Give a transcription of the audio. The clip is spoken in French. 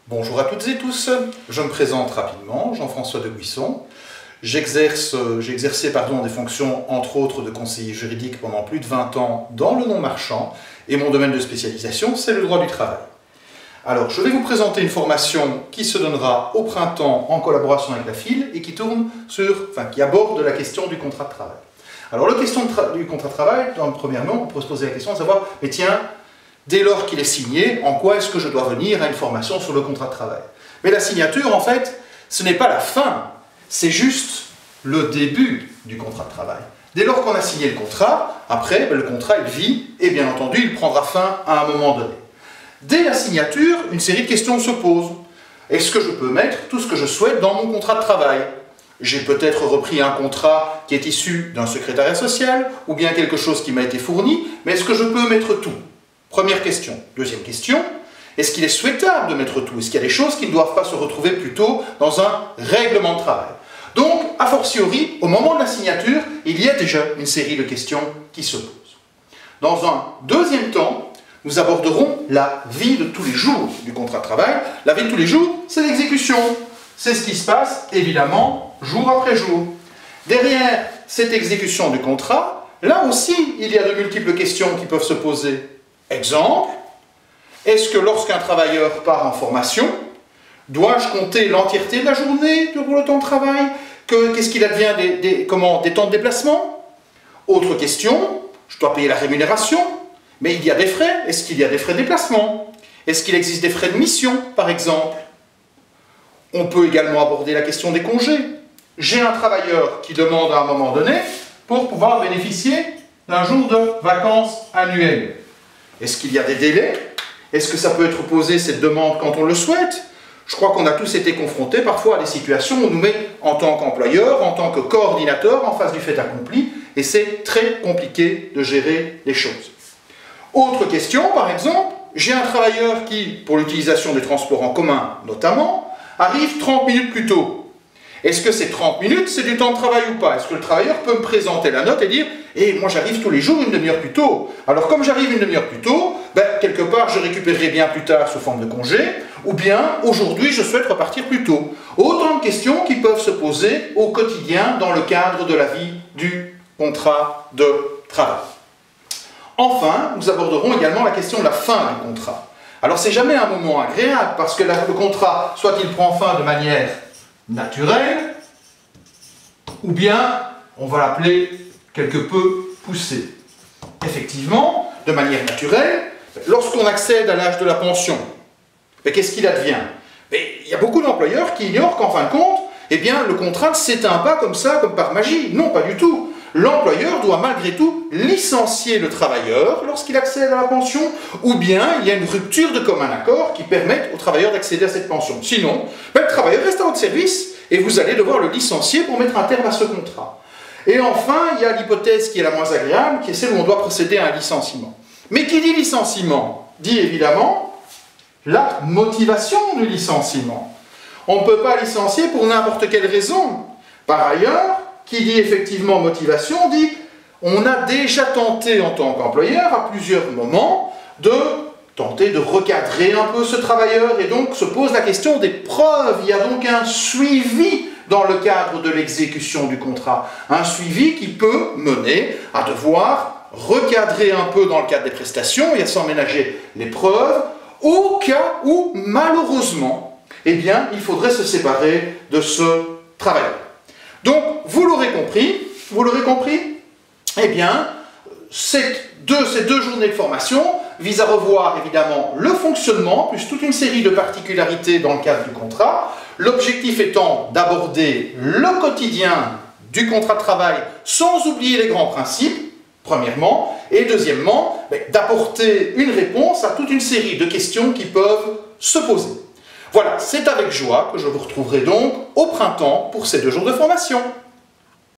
Bonjour à toutes et tous, je me présente rapidement, Jean-François de Buisson. J'ai exercé des fonctions, entre autres, de conseiller juridique pendant plus de 20 ans dans le non-marchand, et mon domaine de spécialisation, c'est le droit du travail. Alors, je vais vous présenter une formation qui se donnera au printemps en collaboration avec la FIL et qui qui aborde la question du contrat de travail. Alors, la question du contrat de travail, premièrement, on peut se poser la question de savoir, mais tiens, dès lors qu'il est signé, en quoi est-ce que je dois venir à une formation sur le contrat de travail? Mais la signature, en fait, ce n'est pas la fin, c'est juste le début du contrat de travail. Dès lors qu'on a signé le contrat, après, le contrat, il vit, et bien entendu, il prendra fin à un moment donné. Dès la signature, une série de questions se posent. Est-ce que je peux mettre tout ce que je souhaite dans mon contrat de travail? J'ai peut-être repris un contrat qui est issu d'un secrétariat social, ou bien quelque chose qui m'a été fourni, mais est-ce que je peux mettre tout? Première question. Deuxième question, est-ce qu'il est souhaitable de mettre tout? Est-ce qu'il y a des choses qui ne doivent pas se retrouver plutôt dans un règlement de travail? Donc, a fortiori, au moment de la signature, il y a déjà une série de questions qui se posent. Dans un deuxième temps, nous aborderons la vie de tous les jours du contrat de travail. La vie de tous les jours, c'est l'exécution. C'est ce qui se passe, évidemment, jour après jour. Derrière cette exécution du contrat, là aussi, il y a de multiples questions qui peuvent se poser. Exemple, est-ce que lorsqu'un travailleur part en formation, dois-je compter l'entièreté de la journée pour le temps de travail? Qu'est-ce qu'il advient des temps de déplacement? Autre question, je dois payer la rémunération, mais il y a des frais. Est-ce qu'il y a des frais de déplacement? Est-ce qu'il existe des frais de mission, par exemple? On peut également aborder la question des congés. J'ai un travailleur qui demande à un moment donné pour pouvoir bénéficier d'un jour de vacances annuelles. Est-ce qu'il y a des délais? Est-ce que ça peut être posé, cette demande, quand on le souhaite? Je crois qu'on a tous été confrontés parfois à des situations où on nous met en tant qu'employeur, en tant que coordinateur, en face du fait accompli, et c'est très compliqué de gérer les choses. Autre question, par exemple, j'ai un travailleur qui, pour l'utilisation des transports en commun notamment, arrive 30 minutes plus tôt. Est-ce que ces 30 minutes, c'est du temps de travail ou pas? Est-ce que le travailleur peut me présenter la note et dire « Eh, moi j'arrive tous les jours une demi-heure plus tôt. Alors comme j'arrive une demi-heure plus tôt, quelque part je récupérerai bien plus tard sous forme de congé, ou bien aujourd'hui je souhaite repartir plus tôt. » Autant de questions qui peuvent se poser au quotidien dans le cadre de la vie du contrat de travail. Enfin, nous aborderons également la question de la fin du contrat. Alors c'est jamais un moment agréable parce que le contrat, soit il prend fin de manière naturelle, ou bien on va l'appeler quelque peu poussé. Effectivement, de manière naturelle, lorsqu'on accède à l'âge de la pension, qu'est-ce qu'il advient? Il y a beaucoup d'employeurs qui ignorent qu'en fin de compte, le contrat ne s'éteint pas comme ça, comme par magie. Non, pas du tout. L'employeur doit malgré tout licencier le travailleur lorsqu'il accède à la pension, ou bien il y a une rupture de commun accord qui permette au travailleur d'accéder à cette pension. Sinon, le travailleur reste à votre service et vous allez devoir le licencier pour mettre un terme à ce contrat. Et enfin, il y a l'hypothèse qui est la moins agréable, qui est celle où on doit procéder à un licenciement. Mais qui dit licenciement, dit évidemment la motivation du licenciement. On ne peut pas licencier pour n'importe quelle raison. Par ailleurs, qui dit effectivement motivation, dit on a déjà tenté en tant qu'employeur à plusieurs moments de tenter de recadrer un peu ce travailleur et donc se pose la question des preuves. Il y a donc un suivi dans le cadre de l'exécution du contrat. Un suivi qui peut mener à devoir recadrer un peu dans le cadre des prestations et à s'emménager les preuves au cas où malheureusement il faudrait se séparer de ce travailleur. Donc, vous l'aurez compris, ces deux journées de formation visent à revoir évidemment le fonctionnement, plus toute une série de particularités dans le cadre du contrat, l'objectif étant d'aborder le quotidien du contrat de travail sans oublier les grands principes, premièrement, et deuxièmement, d'apporter une réponse à toute une série de questions qui peuvent se poser. Voilà, c'est avec joie que je vous retrouverai donc au printemps pour ces 2 jours de formation.